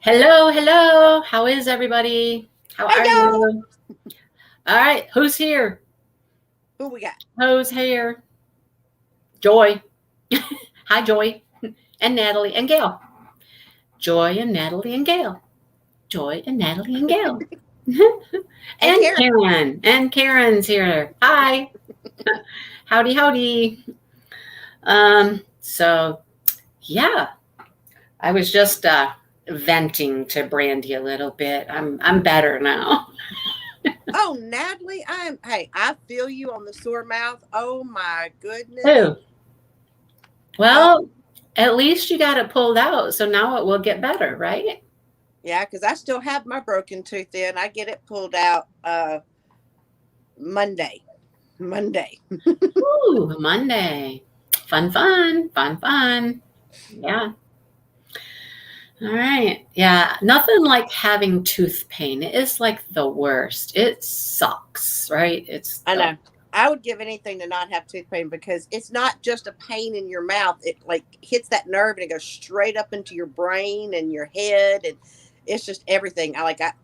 Hello, hello. How is everybody? How Hey are y'all, you? All right, who's here? who we got? Who's here? Joy. Hi, Joy. And Natalie and Gail. Joy and Natalie and Gail. Joy and Natalie and Gail. And And Karen. Karen. And Karen's here. Hi. Howdy, howdy. So yeah, I was just venting to Brandy a little bit. I'm better now. Oh, Natalie, I feel you on the sore mouth. Oh my goodness. Who? Uh, Well, at least you got it pulled out, so now it will get better, right? yeah, because I still have my broken tooth in. I get it pulled out Monday. Monday. Ooh, Monday. Fun, fun, fun, fun. Yeah. All right. Yeah. Nothing like having tooth pain. It is like the worst. It sucks, right? It's I the know. I would give anything to not have tooth pain because it's not just a pain in your mouth. It like hits that nerve and it goes straight up into your brain and your head and it's just everything.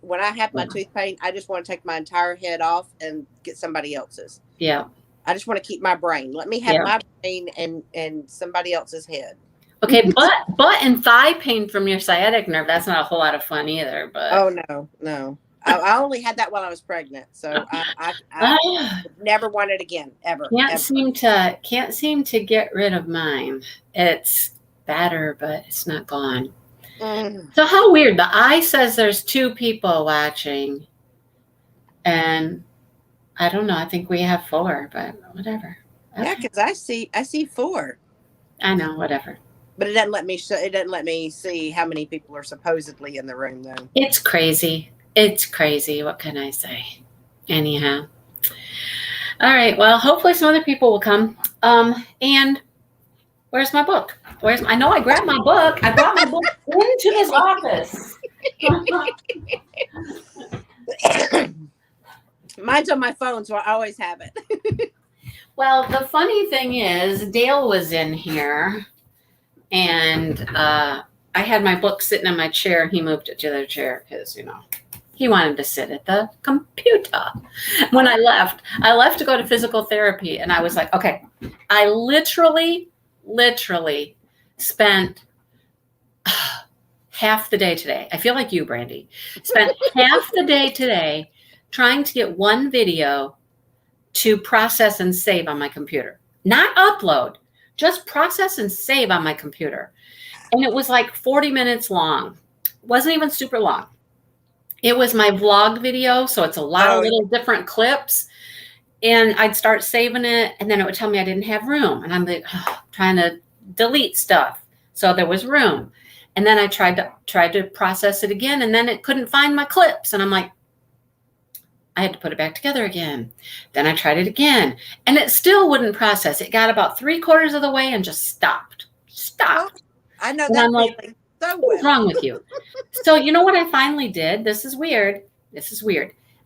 When I have my tooth pain, I just want to take my entire head off and get somebody else's. yeah. I just want to keep my brain. Let me have Yeah. my brain and somebody else's head. Okay, butt and thigh pain from your sciatic nerve, that's not a whole lot of fun either, but Oh no, no. I only had that while I was pregnant, so I ah, never want it again, ever, ever. can't seem to get rid of mine. It's better, but it's not gone. Mm. So how weird. The eye says there's two people watching, and I don't know. I think we have four, but whatever. Yeah, Okay. because I see four, I know, whatever. but it doesn't let me show. It doesn't let me see how many people are supposedly in the room, though. It's crazy. It's crazy. What can I say? Anyhow. All right. Well, hopefully some other people will come. And where's my book? I know I grabbed my book. I brought my book into this office. Mine's on my phone, so I always have it. Well, the funny thing is, Dale was in here, and I had my book sitting in my chair, and he moved it to the other chair because, he wanted to sit at the computer. When I left to go to physical therapy, and I was like, okay, I literally spent half the day today. I feel like you, Brandy. Spent half the day today trying to get one video to process and save on my computer. Not upload, just process and save on my computer. And it was like 40 minutes long. Wasn't even super long. It was my vlog video, so it's a lot of Oh, little different clips. And I'd start saving it, and then it would tell me I didn't have room. And I'm like, trying to delete stuff. So there was room. And then I tried to process it again, and then it couldn't find my clips. And I'm like, I had to put it back together again. Then I tried it again, and it still wouldn't process. It got about 3/4 of the way and just stopped. oh, I know And I'm that like, feeling so what's well. wrong with you? So you know what I finally did? This is weird.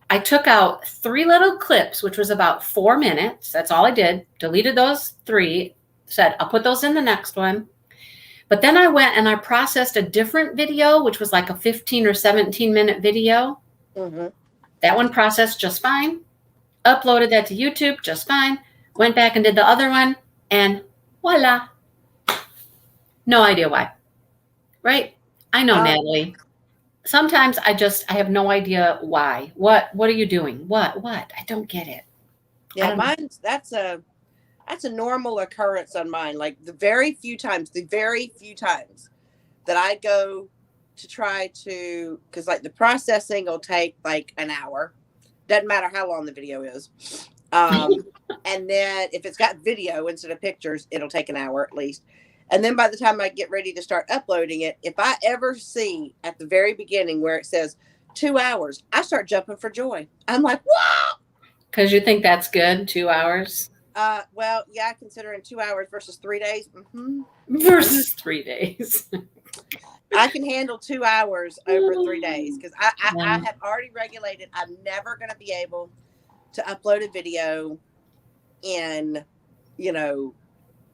I took out 3 little clips, which was about 4 minutes. That's all I did. Deleted those 3. Said, I'll put those in the next one. But then I went and I processed a different video, which was like a 15 or 17-minute video. Mm-hmm. That one processed just fine. Uploaded that to YouTube just fine. Went back and did the other one, and voila. No idea why. Right? I know, Natalie. Sometimes I have no idea why. What are you doing? What? I don't get it. Yeah, mine's that's a normal occurrence on mine. Like the very few times that I go to try to, because like the processing will take like an hour. Doesn't matter how long the video is. And then if it's got video instead of pictures, it'll take an hour at least. And then by the time I get ready to start uploading it, if I ever see at the very beginning where it says 2 hours, I start jumping for joy. I'm like, wow. Because you think that's good, 2 hours? Well, yeah, considering 2 hours versus 3 days. Mm-hmm. Versus 3 days. I can handle 2 hours over 3 days because I have already regulated. I'm never going to be able to upload a video in,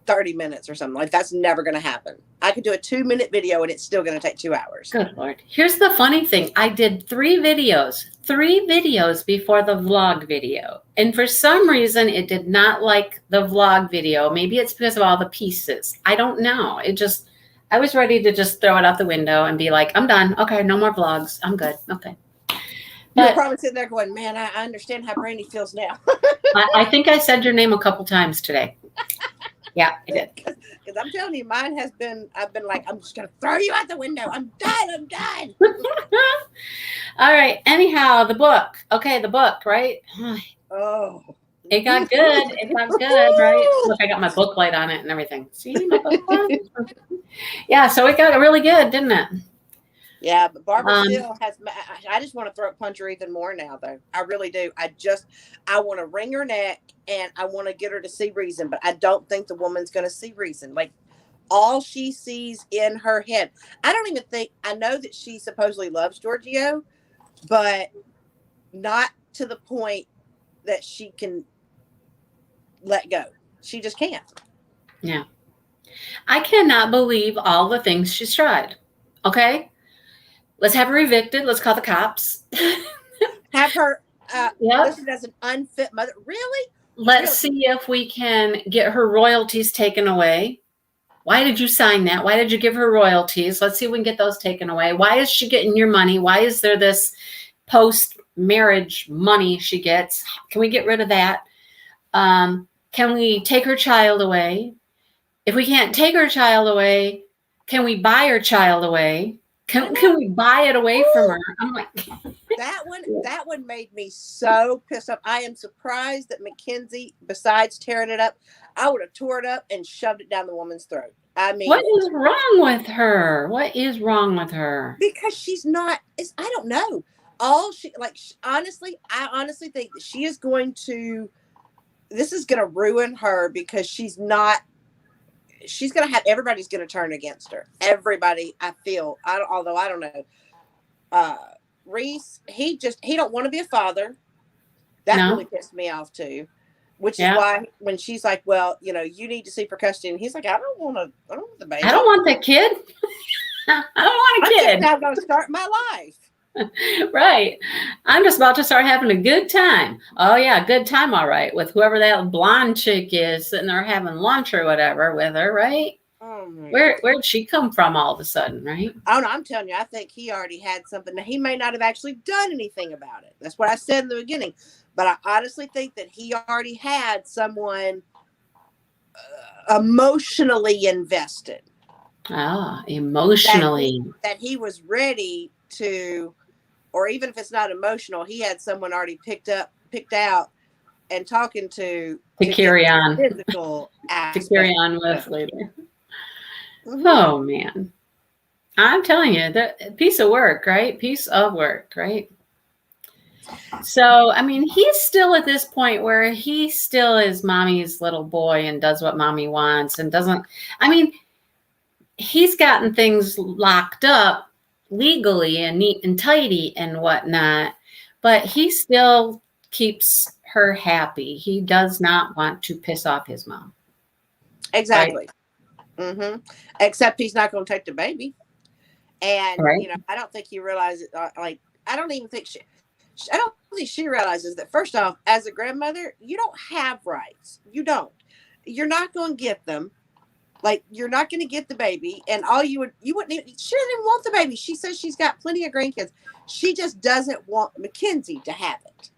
30 minutes or something. Like that's never going to happen. I could do a 2-minute video and it's still going to take 2 hours. Good Lord. Here's the funny thing. I did 3 videos before the vlog video. And for some reason, it did not like the vlog video. Maybe it's because of all the pieces. I don't know. I was ready to just throw it out the window and be like, I'm done. Okay, no more vlogs. I'm good. Okay. You're probably sitting there going, man, I understand how Brandy feels now. I think I said your name a couple times today. Yeah, I did. Because I'm telling you, mine has been, I've been like, I'm just going to throw you out the window. I'm done. All right. Anyhow, the book. Okay, the book, right? Oh. It got good. It got good, right? Look, I got my book light on it and everything. See my book light? Yeah, so it got really good, didn't it? Yeah, but Barbara still has. I just want to throat punch her even more now, though. I really do. I want to wring her neck and I want to get her to see reason, but I don't think the woman's going to see reason. Like, all she sees in her head. I don't even think, I know that she supposedly loves Giorgio, but not to the point that she can let go. She just can't. Yeah. I cannot believe all the things she's tried. Okay? Let's have her evicted. Let's call the cops. Have her listed as an unfit mother. Really? Let's see if we can get her royalties taken away. Why did you sign that? Why did you give her royalties? Let's see if we can get those taken away. Why is she getting your money? Why is there this post-marriage money she gets? Can we get rid of that? Can we take her child away? If we can't take her child away, can we buy her child away? Can we buy it away from her? I'm like, that one made me so pissed off. I am surprised that Mackenzie, besides tearing it up, I would have tore it up and shoved it down the woman's throat. I mean, what is wrong with her? What is wrong with her? Because she's not. I don't know. Honestly, I honestly think that she is going to. This is going to ruin her because she's not. She's going to have, everybody's going to turn against her. Everybody, I feel, although I don't know. Reese, he don't want to be a father. That really pissed me off too. Which is why when she's like, well, you need to see for custody. And he's like, I don't want the baby. I don't want that kid. I don't want a kid. I'm going to start my life. Right. I'm just about to start having a good time. Oh yeah, good time. All right. With whoever that blonde chick is sitting there having lunch or whatever with her, right? Where'd she come from all of a sudden, right? Oh no, I'm telling you, I think he already had something. Now, he may not have actually done anything about it. That's what I said in the beginning. But I honestly think that he already had someone emotionally invested. Ah, emotionally. That he was ready to, or even if it's not emotional, he had someone already picked out and talking to carry on. Physical to carry on with later. Mm-hmm. Oh man. I'm telling you, that piece of work, right? Piece of work, right? So, I mean, he's still at this point where he still is mommy's little boy and does what mommy wants and doesn't, I mean, he's gotten things locked up legally and neat and tidy and whatnot, but he still keeps her happy. He does not want to piss off his mom. Exactly. Right? Mm-hmm. Except he's not going to take the baby. And, I don't think he realizes, I don't think she realizes that, first off, as a grandmother, you don't have rights. You don't. You're not going to get them. Like, you're not going to get the baby, and she doesn't even want the baby. She says she's got plenty of grandkids. She just doesn't want Mackenzie to have it.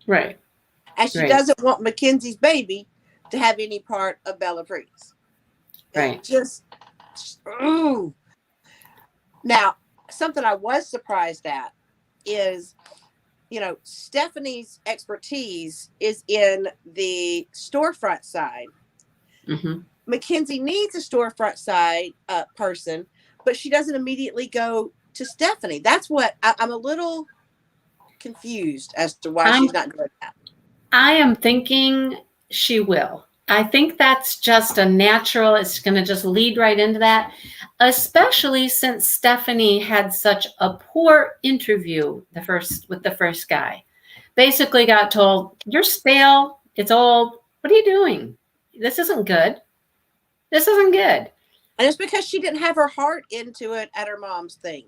Right. And she doesn't want Mackenzie's baby to have any part of Bella Priest. Right. Ooh. Now, something I was surprised at is, Stephanie's expertise is in the storefront side. Mm-hmm. Mackenzie needs a storefront side person, but she doesn't immediately go to Stephanie. That's what I'm a little confused as to why she's not doing that. I am thinking she will. I think that's just a natural. It's going to just lead right into that, especially since Stephanie had such a poor interview with the first guy. Basically got told, you're stale. It's old. What are you doing? This isn't good. This isn't good. And it's because she didn't have her heart into it at her mom's thing,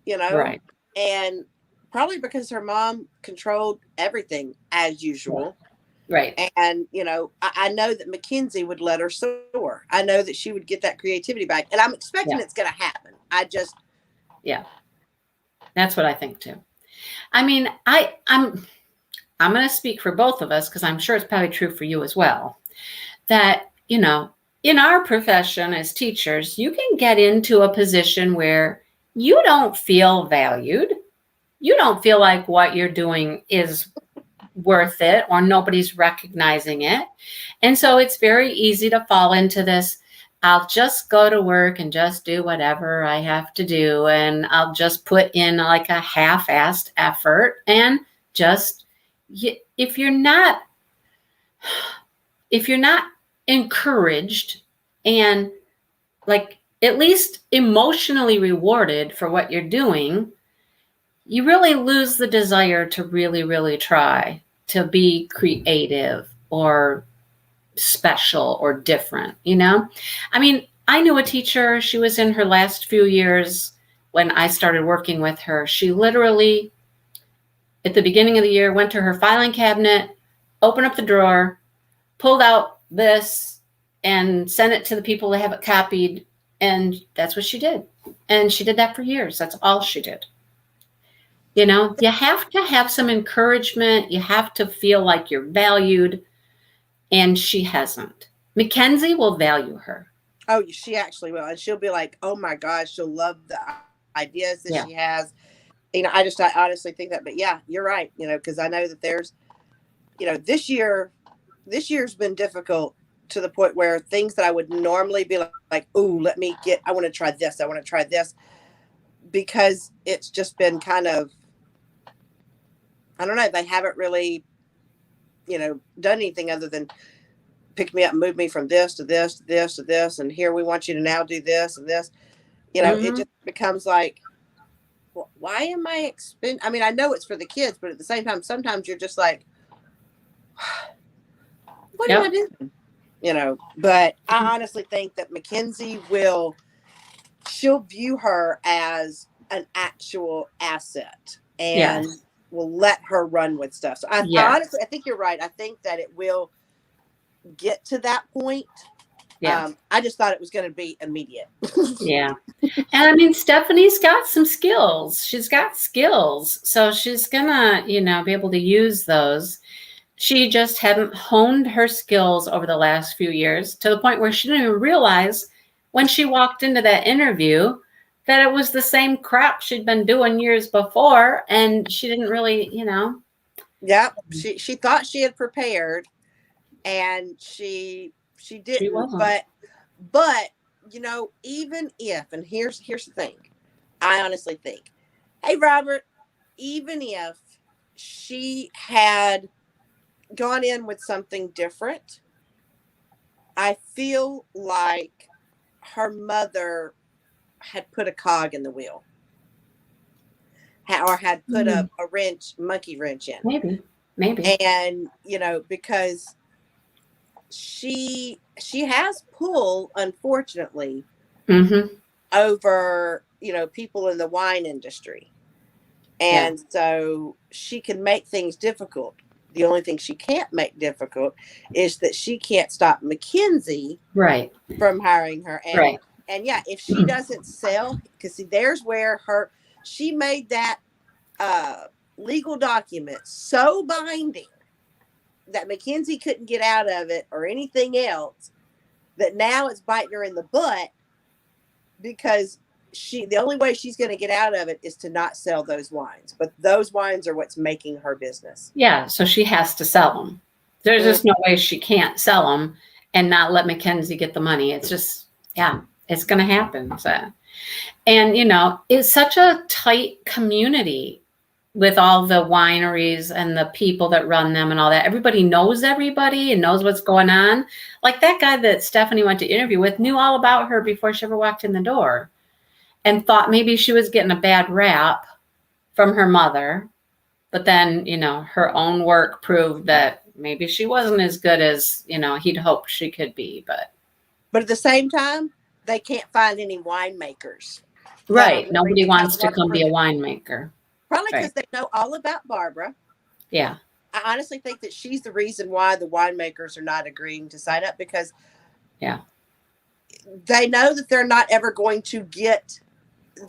you know? Right. And probably because her mom controlled everything as Yeah. usual. Right. And, I know that Mackenzie would let her soar. I know that she would get that creativity back. And I'm expecting Yeah. it's going to happen. I just, Yeah. That's what I think too. I mean, I'm going to speak for both of us because I'm sure it's probably true for you as well. That, in our profession as teachers, you can get into a position where you don't feel valued. You don't feel like what you're doing is worth it or nobody's recognizing it. And so it's very easy to fall into this. I'll just go to work and just do whatever I have to do. And I'll just put in like a half-assed effort and just, if you're not encouraged and like at least emotionally rewarded for what you're doing, you really lose the desire to really, really try to be creative or special or different, I mean, I knew a teacher, she was in her last few years when I started working with her. She literally, at the beginning of the year, went to her filing cabinet, opened up the drawer, pulled out this and sent it to the people that have it copied. And that's what she did. And she did that for years. That's all she did. You have to have some encouragement. You have to feel like you're valued. And she hasn't. Mackenzie will value her. oh, she actually will. And she'll be like, oh my gosh, she'll love the ideas that Yeah. she has. I honestly think that, but yeah, you're right. Because I know that there's, this year's been difficult to the point where things that I would normally be like, ooh, I want to try this. I want to try this, because it's just been kind of, I don't know. They haven't really, done anything other than pick me up and move me from this to this to this to this. And here, we want you to now do this and this. It just becomes like, why am I I mean, I know it's for the kids, but at the same time, sometimes you're just like, what am I doing? But I honestly think that Mackenzie she'll view her as an actual asset and will let her run with stuff. So I honestly, I think you're right. I think that it will get to that point. Yeah. I just thought it was going to be immediate. Yeah. And I mean, Stephanie's got some skills. She's got skills. So she's going to, be able to use those. She just hadn't honed her skills over the last few years to the point where she didn't even realize when she walked into that interview that it was the same crap she'd been doing years before. And she didn't really, Yeah. She thought she had prepared, and she didn't. She wasn't. But even if, and here's the thing, I honestly think, hey, Robert, even if she had gone in with something different, I feel like her mother had put a cog in the wheel, or had put a monkey wrench in. Maybe. And, because she has pull, unfortunately, over, people in the wine industry. And so she can make things difficult. The only thing she can't make difficult is that she can't stop Mackenzie from hiring her. And yeah, if she doesn't sell, because see, there's where she made that legal document so binding that Mackenzie couldn't get out of it or anything else, that now it's biting her in the butt, because the only way she's going to get out of it is to not sell those wines. But those wines are what's making her business. Yeah, so she has to sell them. There's just no way she can't sell them and not let Mackenzie get the money. It's just, it's going to happen. So, and, it's such a tight community with all the wineries and the people that run them and all that. Everybody knows everybody and knows what's going on. Like that guy that Stephanie went to interview with knew all about her before she ever walked in the door, and thought maybe she was getting a bad rap from her mother. But then, her own work proved that maybe she wasn't as good as, he'd hoped she could be. But at the same time, they can't find any winemakers that are Right. willing Nobody to wants to work come for be a them. winemaker. Probably because Right. they know all about Barbara. Yeah. I honestly think that she's the reason why the winemakers are not agreeing to sign up, because Yeah. they know that they're not ever going to get,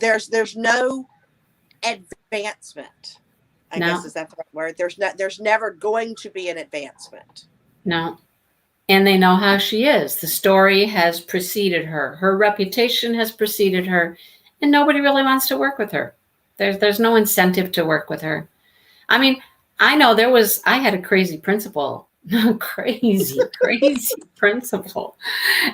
there's no advancement. I guess No, is that the right word? There's never going to be an advancement. no. And they know how she is. The story has preceded her. Her reputation has preceded her, and nobody really wants to work with her. There's no incentive to work with her. I mean, I know I had a crazy principal. Crazy principal.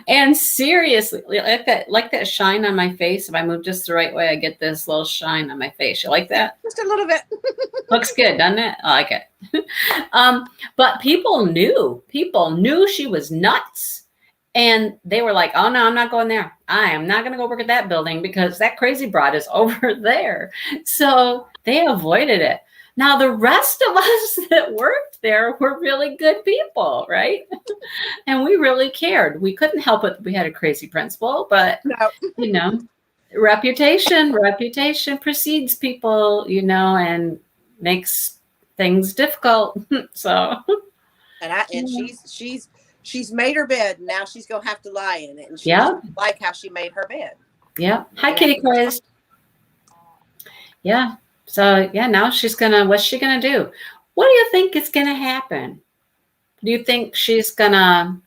And seriously, like that shine on my face. If I move just the right way, I get this little shine on my face. You like that? Just a little bit. Looks good, doesn't it? I like it. But people knew she was nuts. And they were like, oh no, I'm not going there. I am not going to go work at that building because that crazy broad is over there. So they avoided it. Now, the rest of us that worked there were really good people, right? And we really cared. We couldn't help it. We had a crazy principal, but No. you know, reputation precedes people, and makes things difficult. So, And she's made her bed, and now she's gonna have to lie in it, and she yeah, doesn't like how she made her bed. yeah. Hi, Kitty Craze. Yeah. So yeah, now what's she gonna do? What do you think is gonna happen? Do you think she's gonna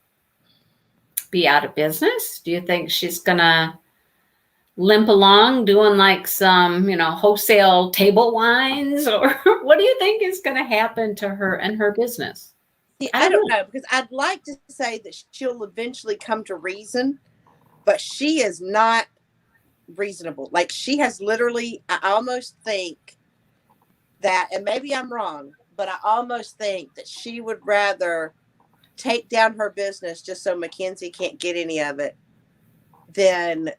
be out of business? Do you think she's gonna limp along doing like some, wholesale table wines? Or what do you think is gonna happen to her and her business? See, I I don't don't know. know, because I'd like to say that she'll eventually come to reason, but she is not reasonable. Like, she has literally, I almost think that, and maybe I'm wrong, but I almost think that she would rather take down her business just so Mackenzie can't get any of it than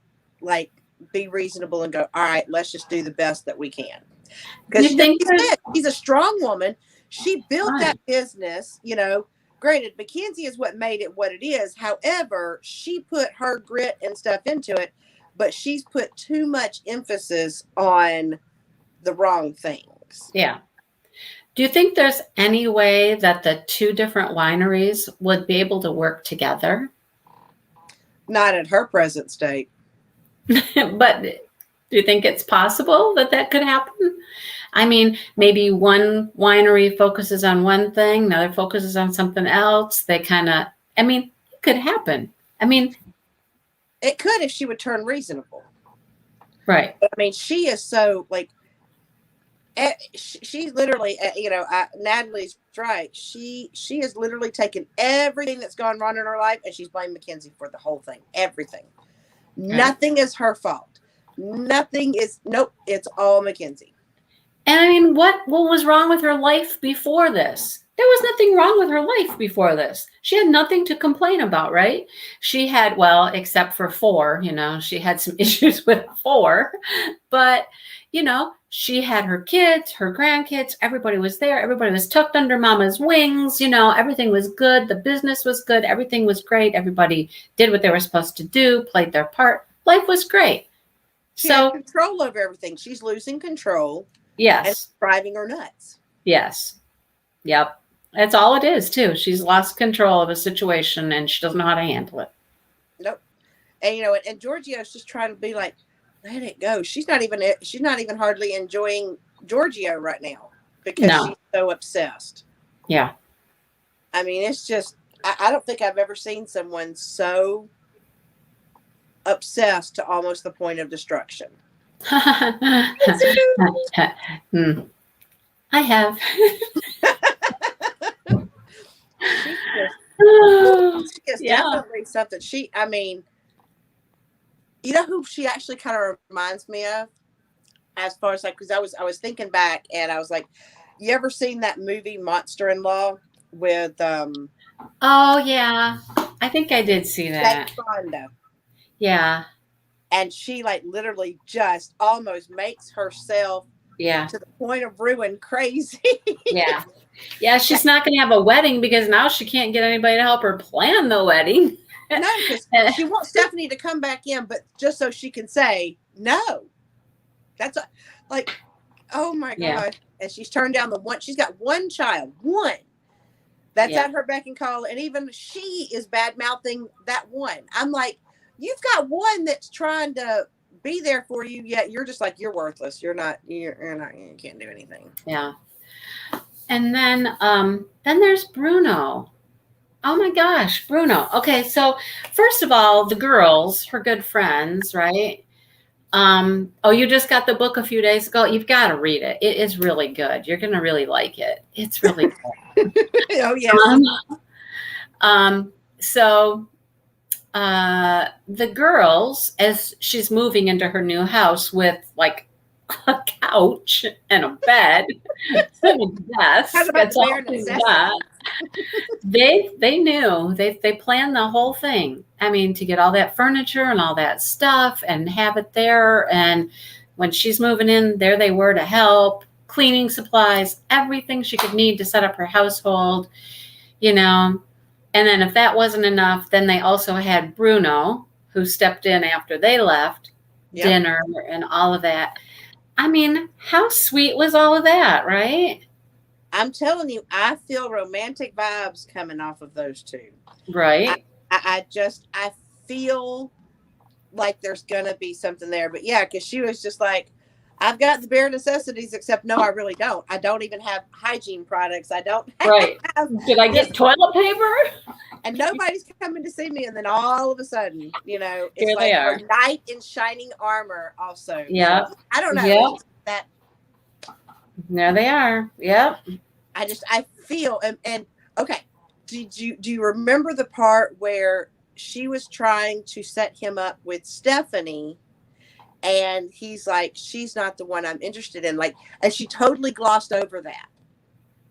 like be reasonable and go, all right, let's just do the best that we can. Because You think she's a strong woman. She built right. that business, granted, Mackenzie is what made it what it is. However, she put her grit and stuff into it, but she's put too much emphasis on the wrong things. Yeah. Do you think there's any way that the two different wineries would be able to work together? Not at her present state. But do you think it's possible that could happen? I mean, maybe one winery focuses on one thing, another focuses on something else. It could happen. I mean, It could if she would turn reasonable. right. But, I mean, she is so like, she's literally, Natalie's right. She has literally taken everything that's gone wrong in her life, and she's blamed Mackenzie for the whole thing. Everything. Right. Nothing is her fault. It's all Mackenzie. And I mean, what was wrong with her life before this? There was nothing wrong with her life before this. She had nothing to complain about, right? She had, well, except for 4, she had some issues with 4, but, she had her kids, her grandkids, everybody was there. Everybody was tucked under mama's wings. Everything was good. The business was good. Everything was great. Everybody did what they were supposed to do, played their part. Life was great. She had control over everything. She's losing control. Yes. And driving her nuts. Yes. Yep. That's all it is, too. She's lost control of a situation and she doesn't know how to handle it. Nope. And and Giorgio's just trying to be like, let it go. She's not even hardly enjoying Giorgio right now because she's so obsessed. Yeah. I mean, it's just, I don't think I've ever seen someone so obsessed to almost the point of destruction. I have. She is definitely something. You know who she actually kind of reminds me of, as far as like, because I was thinking back and I was like, you ever seen that movie Monster-in-Law with Oh yeah, I think I did see that. Fonda. Yeah. And she like literally just almost makes herself to the point of ruin crazy. Yeah. She's not going to have a wedding because now she can't get anybody to help her plan the wedding. No, because she wants Stephanie to come back in, but just so she can say no. That's like, oh my Yeah. God. And she's turned down the one. She's got one child, one that's at her beck and call. And even she is bad mouthing that one. I'm like, you've got one that's trying to be there for you, yet you're just like, you're worthless. You're not, you can't do anything. Yeah. And then there's Bruno. Oh my gosh, Bruno. Okay, so first of all, the girls, her good friends, right? Oh, you just got the book a few days ago. You've got to read it. It is really good. You're gonna really like it. It's really good. Oh yes. So the girls, as she's moving into her new house with like a couch and a bed and a desk, that's all she's got. They knew they planned the whole thing. I mean, to get all that furniture and all that stuff and have it there. And when she's moving in, there they were to help, cleaning supplies, everything she could need to set up her household, you know. And then if that wasn't enough, then they also had Bruno, who stepped in after they left, dinner and all of that. I mean, how sweet was all of that, right? I'm telling you, I feel romantic vibes coming off of those two. Right. I feel like there's going to be something there. But yeah, because she was just like, I've got the bare necessities, except no, I really don't. I don't even have hygiene products. I don't have. Did I get toilet paper? And nobody's coming to see me. And then all of a sudden, you know, it's Here like they are. her knight in shining armor also. Yeah. So, I don't know. Yep. That. There they are. Yep. I feel, and okay. Do you remember the part where she was trying to set him up with Stephanie? And he's like, she's not the one I'm interested in. Like, and she totally glossed over that.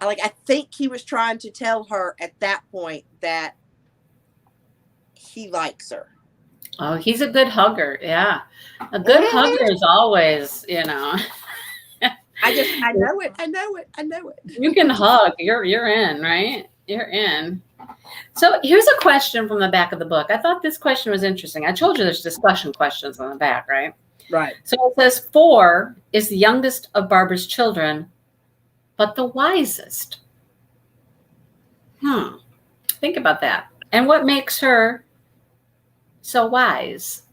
I think he was trying to tell her at that point that he likes her. Oh, he's a good hugger. Yeah. A good hugger is always, you know. I know it. You can hug. You're in, right? You're in. So here's a question from the back of the book. I thought this question was interesting. I told you there's discussion questions on the back, right? Right. So it says 4 is the youngest of Barbara's children, but the wisest. Think about that. And what makes her so wise?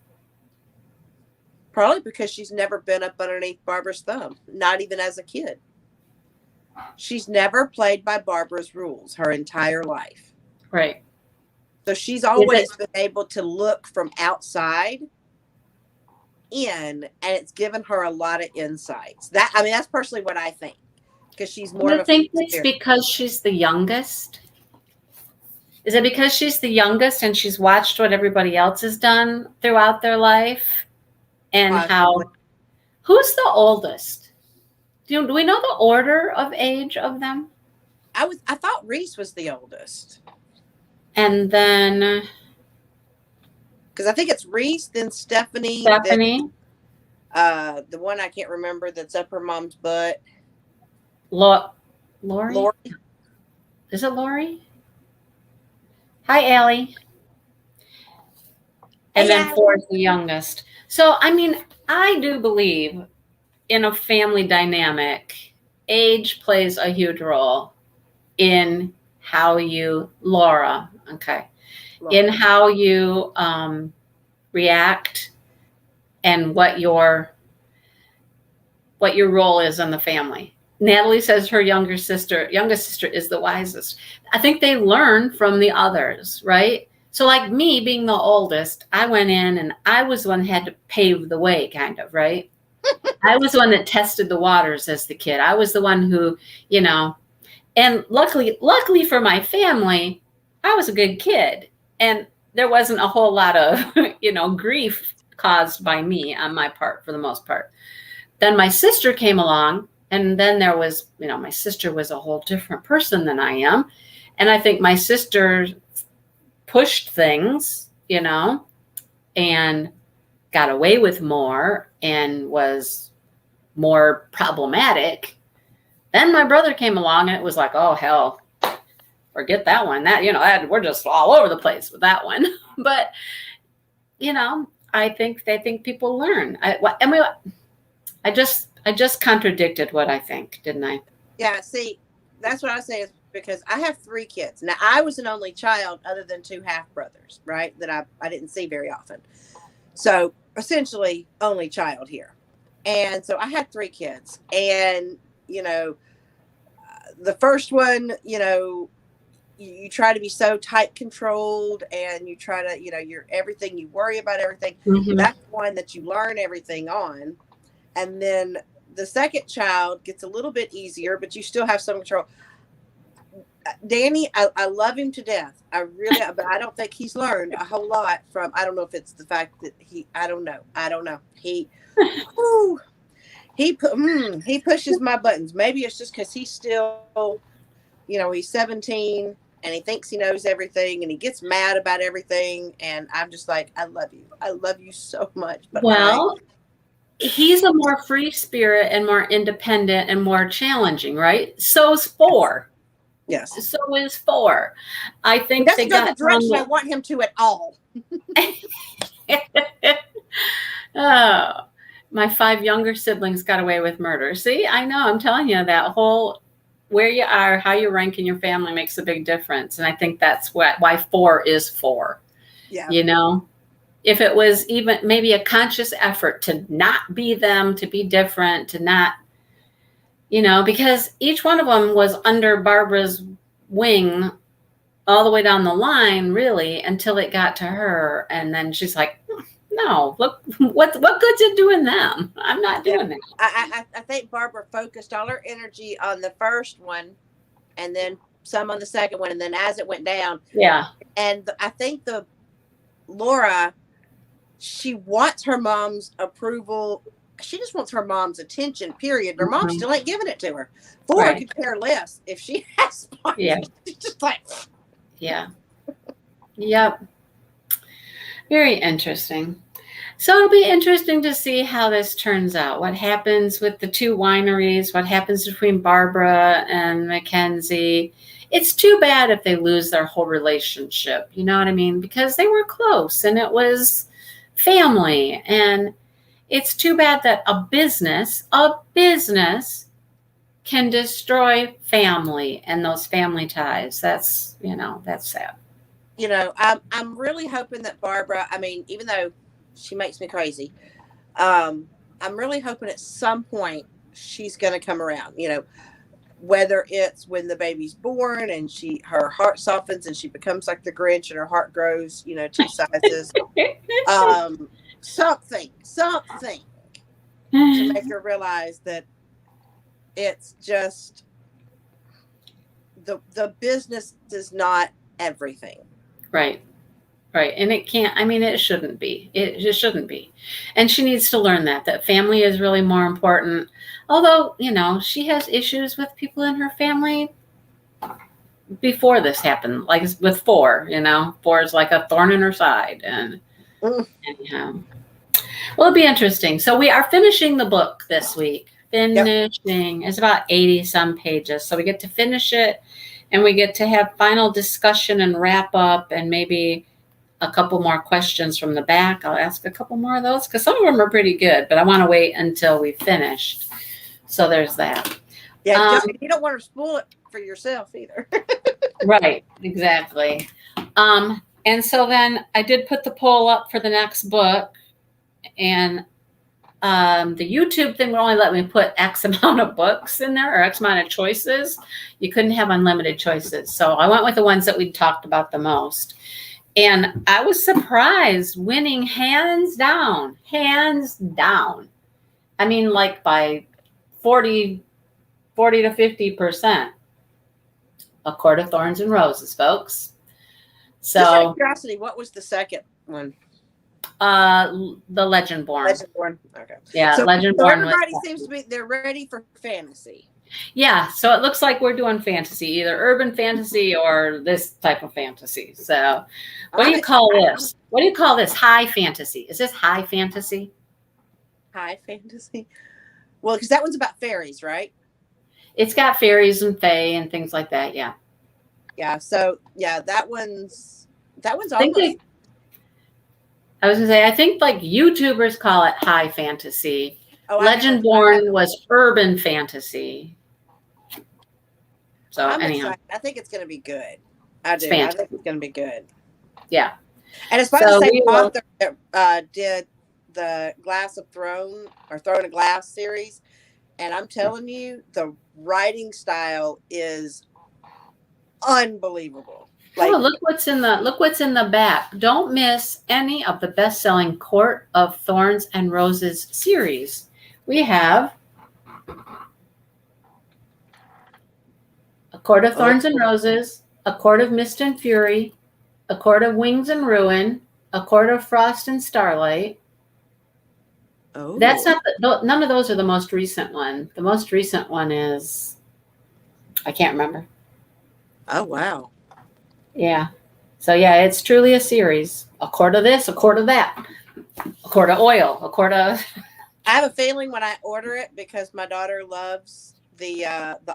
Probably because she's never been up underneath Barbara's thumb, not even as a kid. She's never played by Barbara's rules her entire life. Right. So she's always been able to look from outside in, and it's given her a lot of insights. That's personally what I think, because she's more. I think it's because she's the youngest. Is it because she's the youngest and she's watched what everybody else has done throughout their life, and who's the oldest? Do we know the order of age of them? I thought Reese was the oldest, and then. Because I think it's Reese, then Stephanie. Then, the one I can't remember that's up her mom's butt. Lori? Is it Lori? Hi, Allie. And then 4 is the youngest. So, I mean, I do believe in a family dynamic, age plays a huge role in how you, Laura, in how you react and what your role is in the family. Natalie says her youngest sister is the wisest. I think they learn from the others, right? So like me being the oldest, I went in and I was the one who had to pave the way, kind of, right? I was the one that tested the waters as the kid. I was the one who, you know, and luckily for my family, I was a good kid. And there wasn't a whole lot of, you know, grief caused by me on my part for the most part. Then my sister came along, and then there was, you know, my sister was a whole different person than I am. And I think my sister pushed things, you know, and got away with more and was more problematic. Then my brother came along and it was like, oh, hell, forget that one. That we're just all over the place with that one. But I think people learn. I just contradicted what I think, didn't I? Yeah. See, that's what I say is because I have 3 kids. Now, I was an only child other than 2 half brothers, right? That I didn't see very often. So essentially only child here. And so I had 3 kids, and, the first one, you try to be so tight controlled, and you try to, you're everything, you worry about everything. Mm-hmm. That's one that you learn everything on. And then the second child gets a little bit easier, but you still have some control. Danny, I love him to death. I really, but I don't think he's learned a whole lot from, I don't know if it's the fact that I don't know. Whew, he pushes my buttons. Maybe it's just because he's still, he's 17 and he thinks he knows everything and he gets mad about everything. And I'm just like, I love you. I love you so much. But he's a more free spirit and more independent and more challenging, right? So's 4. Yes. So is 4. I think he doesn't go the direction I want him to at all. Oh, my 5 younger siblings got away with murder. See, I know. I'm telling you, that whole where you are, how you rank in your family makes a big difference. And I think that's why 4 is 4. Yeah. If it was even maybe a conscious effort to not be them, to be different, to not, because each one of them was under Barbara's wing all the way down the line, really, until it got to her. And then she's like, no, look, what good's it doing them? I'm not doing that. I think Barbara focused all her energy on the first one and then some on the second one. And then as it went down. Yeah. And I think Laura, she wants her mom's approval. She just wants her mom's attention, period. Her mom still ain't giving it to her. 4 could care less if she has one. Yeah. She's just like. Yeah. Yep. Very interesting. So it'll be interesting to see how this turns out. What happens with the 2 wineries, what happens between Barbara and Mackenzie. It's too bad if they lose their whole relationship. You know what I mean? Because they were close and it was family. And it's too bad that a business can destroy family and those family ties. That's sad. I'm really hoping that Barbara, even though she makes me crazy, I'm really hoping at some point she's going to come around, whether it's when the baby's born and her heart softens and she becomes like the Grinch and her heart grows, 2 sizes, something to make her realize that it's just the business is not everything. Right. And it can't, it shouldn't be. It just shouldn't be. And she needs to learn that family is really more important. Although, she has issues with people in her family before this happened, like with 4, 4 is like a thorn in her side. And anyhow, well, it'll be interesting. So we are finishing the book this week. Finishing. Yep. It's about 80 some pages. So we get to finish it and we get to have final discussion and wrap up and maybe a couple more questions from the back. I'll ask a couple more of those because some of them are pretty good, but I want to wait until we've finished. So there's that. Yeah, you don't want to spoil it for yourself either. Right, exactly. And so then I did put the poll up for the next book, and the YouTube thing would only let me put X amount of books in there or X amount of choices. You couldn't have unlimited choices. So I went with the ones that we talked about the most. And I was surprised, winning hands down. Like by 40 to 50%. A Court of Thorns and Roses, folks. So, just out of curiosity, what was the second one? The Legendborn. Okay. Yeah, so Legendborn. Everybody seems to be, they're ready for fantasy. Yeah, so it looks like we're doing fantasy, either urban fantasy or this type of fantasy. So what do you call this? What do you call this? High fantasy. Is this high fantasy? High fantasy? Well, because that one's about fairies, right? It's got fairies and fae and things like that, yeah. Yeah. So yeah, that one's I almost. was gonna say, I think like YouTubers call it high fantasy. Oh, Legendborn was urban fantasy. So I'm anyhow, excited. I think it's going to be good. I it's do. I fantasy. think it's going to be good. Yeah. And it's by So the same we will, author that did the Glass of Throne or Throne of Glass series. And I'm telling you, the writing style is unbelievable. Like, oh, look what's in the back. Don't miss any of the best-selling Court of Thorns and Roses series. We have A Court of Thorns and Roses, A Court of Mist and Fury, A Court of Wings and Ruin, A Court of Frost and Starlight. That's not none of those are the most recent one. The most recent one is, I can't remember. Oh, wow. Yeah. So yeah, it's truly a series. A quart of this, a quart of that, a quart of oil, a quart of. I have a feeling when I order it, because my daughter loves the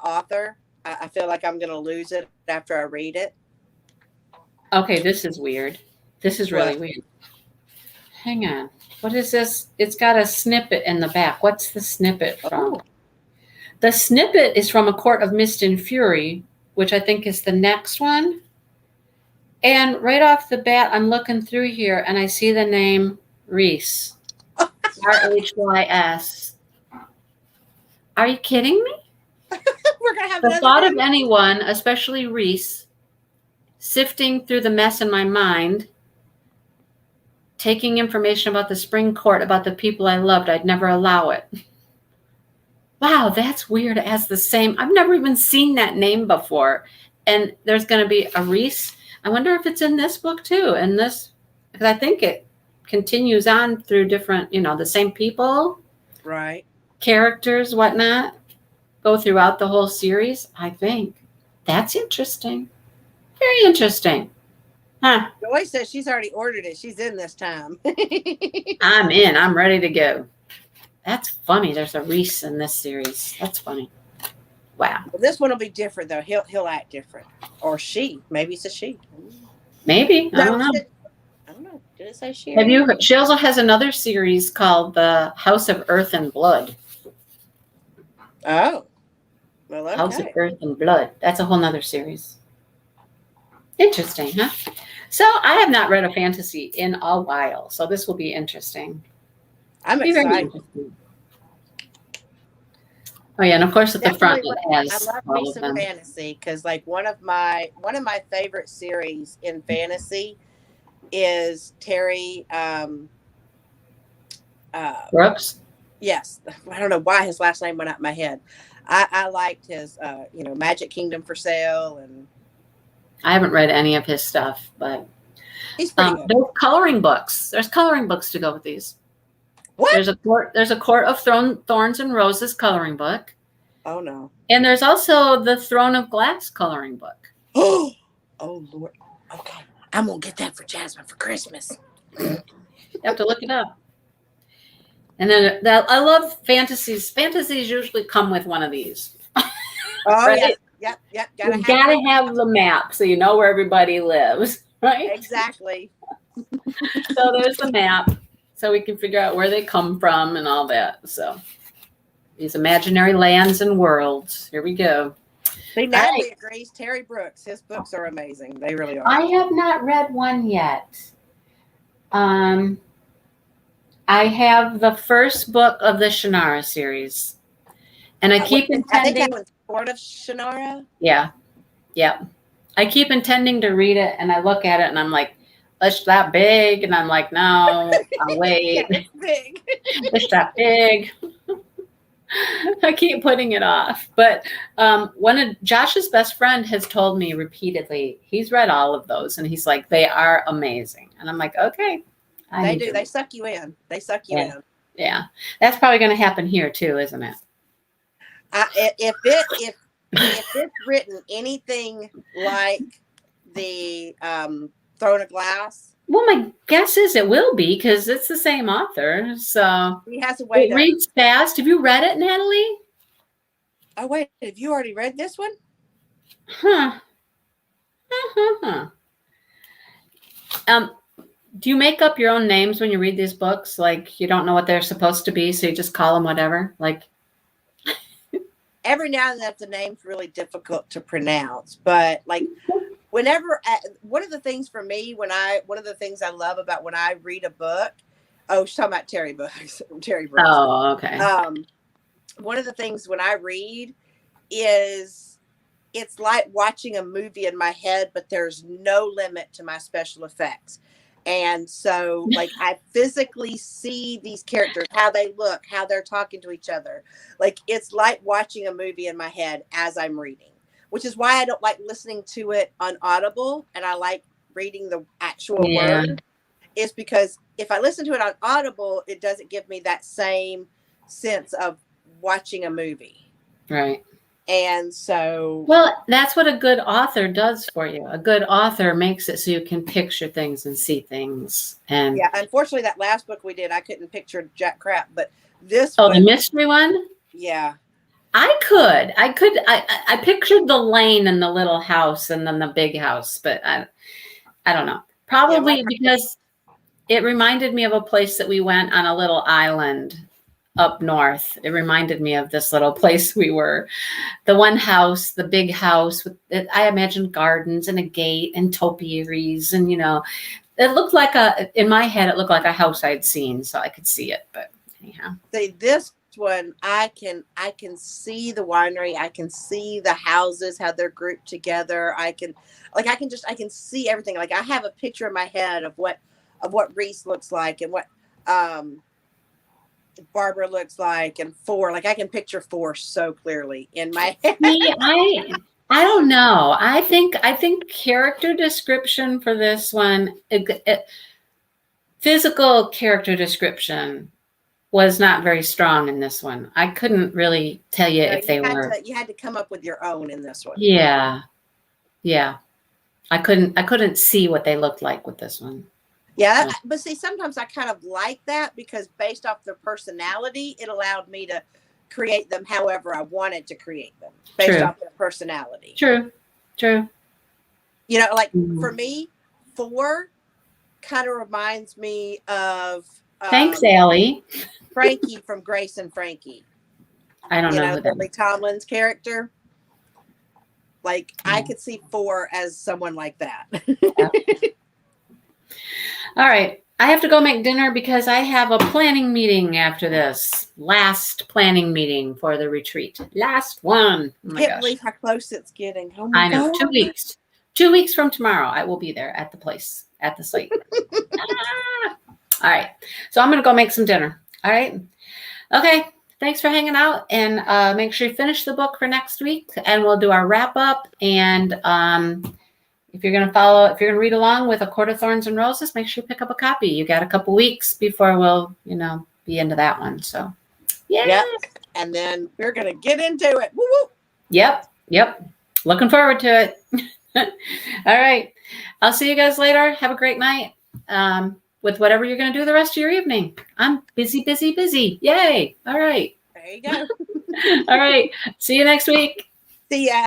author, I feel like I'm going to lose it after I read it. Okay, this is weird. This is really What? weird. Hang on. What is this? It's got a snippet in the back. What's the snippet from? Oh. The snippet is from A Court of Mist and Fury, which I think is the next one. And right off the bat, I'm looking through here and I see the name Rhys. Rhys. Are you kidding me? We're going to have The thought of anyone, especially Rhys, sifting through the mess in my mind, taking information about the spring court, about the people I loved, I'd never allow it. Wow, that's weird. It has the same. I've never even seen that name before. And there's going to be a Rhys. I wonder if it's in this book too. And this, because I think it continues on through different, the same people, right, characters, whatnot, go throughout the whole series. I think that's interesting. Very interesting. Huh. Joy says she's already ordered it. She's in this time. I'm in. I'm ready to go. That's funny. There's a Rhys in this series. That's funny. Wow. Well, this one will be different though. He'll act different, or she. Maybe it's a she. Maybe. I don't know. I don't know. Did it say she? Have you? She also has another series called The House of Earth and Blood. Oh. Well, okay. House of Earth and Blood. That's a whole nother series. Interesting, huh? So I have not read a fantasy in a while, so this will be interesting. I'm excited. Oh yeah, and of course at the front it has. I love me some fantasy, because like one of my favorite series in fantasy is Terry Brooks. Yes, I don't know why his last name went out of my head. I liked his Magic Kingdom for Sale, and I haven't read any of his stuff, but he's pretty good. There's coloring books. There's coloring books to go with these. What? There's a Court of Thorns and Roses coloring book. Oh no. And there's also the Throne of Glass coloring book. Oh Lord. Okay. I'm gonna get that for Jasmine for Christmas. You have to look it up. And then I love fantasies. Fantasies usually come with one of these. Oh, right? Yep. You gotta have the map so you know where everybody lives, right? Exactly. So there's the map, so we can figure out where they come from and all that. So these imaginary lands and worlds. Here we go. See, Natalie agrees. Terry Brooks, his books are amazing. They really are. I have not read one yet. I have the first book of the Shannara series, and I keep intending. I think that was Court of Shannara. Yeah. I keep intending to read it, and I look at it, and I'm like, "It's that big," and I'm like, "No, I'll wait." Yeah, it's big. It's that big. I keep putting it off, but one of Josh's best friend has told me repeatedly he's read all of those, and he's like, they are amazing, and I'm like, okay. They do. They suck you in. In. Yeah, that's probably going to happen here too, isn't it? If it's written anything like the Throne of Glass. Well, my guess is it will be, because it's the same author. So he has a way. It reads fast. Have you read it, Natalie? Oh wait, have you already read this one? Huh. Uh-huh. Do you make up your own names when you read these books? Like you don't know what they're supposed to be, so you just call them whatever? Like Every now and then the name's really difficult to pronounce, but like whenever one of the things for me one of the things I love about when I read a book, oh, she's talking about Terry books, Terry Brooks. Oh, okay. One of the things when I read is it's like watching a movie in my head, but there's no limit to my special effects. And so like I physically see these characters, how they look, how they're talking to each other. Like it's like watching a movie in my head as I'm reading, which is why I don't like listening to it on Audible and I like reading the actual word. Is because if I listen to it on Audible, it doesn't give me that same sense of watching a movie. Right. And so, well, that's what a good author does for you. A good author makes it so you can picture things and see things. And yeah, unfortunately, that last book we did, I couldn't picture Jack Crap, but this the mystery one? Yeah. I pictured the lane and the little house and then the big house, but I don't know. Probably because it reminded me of a place that we went on a little island up north. It reminded me of this little place we were. The one house, the big house with I imagined gardens and a gate and topiaries and it looked like in my head it looked like a house I'd seen, so I could see it. But anyhow. See, this one I can see the winery, I can see the houses, how they're grouped together. I can see everything. Like I have a picture in my head of what Reese looks like and what Barbara looks like and Four. Like I can picture Four so clearly in my head. I don't know. I think character description for this one, physical character description was not very strong in this one. I couldn't really tell you if they were. You had to come up with your own in this one. Yeah. I couldn't see what they looked like with this one. Yeah, but see, sometimes I kind of like that because based off their personality, it allowed me to create them however I wanted to create them based off their personality. True. Like for me, Four kind of reminds me of thanks, Allie. Frankie from Grace and Frankie. I don't know who that Lily Tomlin's character. Like I could see Four as someone like that. Yeah. All right. I have to go make dinner because I have a planning meeting after this. Last planning meeting for the retreat. Last one. Oh I can't believe how close it's getting. Oh my I know. God. 2 weeks. 2 weeks from tomorrow, I will be there at the place, at the site. All right. So I'm going to go make some dinner. All right. Okay. Thanks for hanging out. And make sure you finish the book for next week. And we'll do our wrap up. And if you're going to read along with A Court of Thorns and Roses, make sure you pick up a copy. You got a couple weeks before we'll, be into that one. So, yeah. Yep. And then we're going to get into it. Woo woo. Yep. Looking forward to it. All right. I'll see you guys later. Have a great night with whatever you're going to do the rest of your evening. I'm busy. Yay. All right. There you go. All right. See you next week. See ya.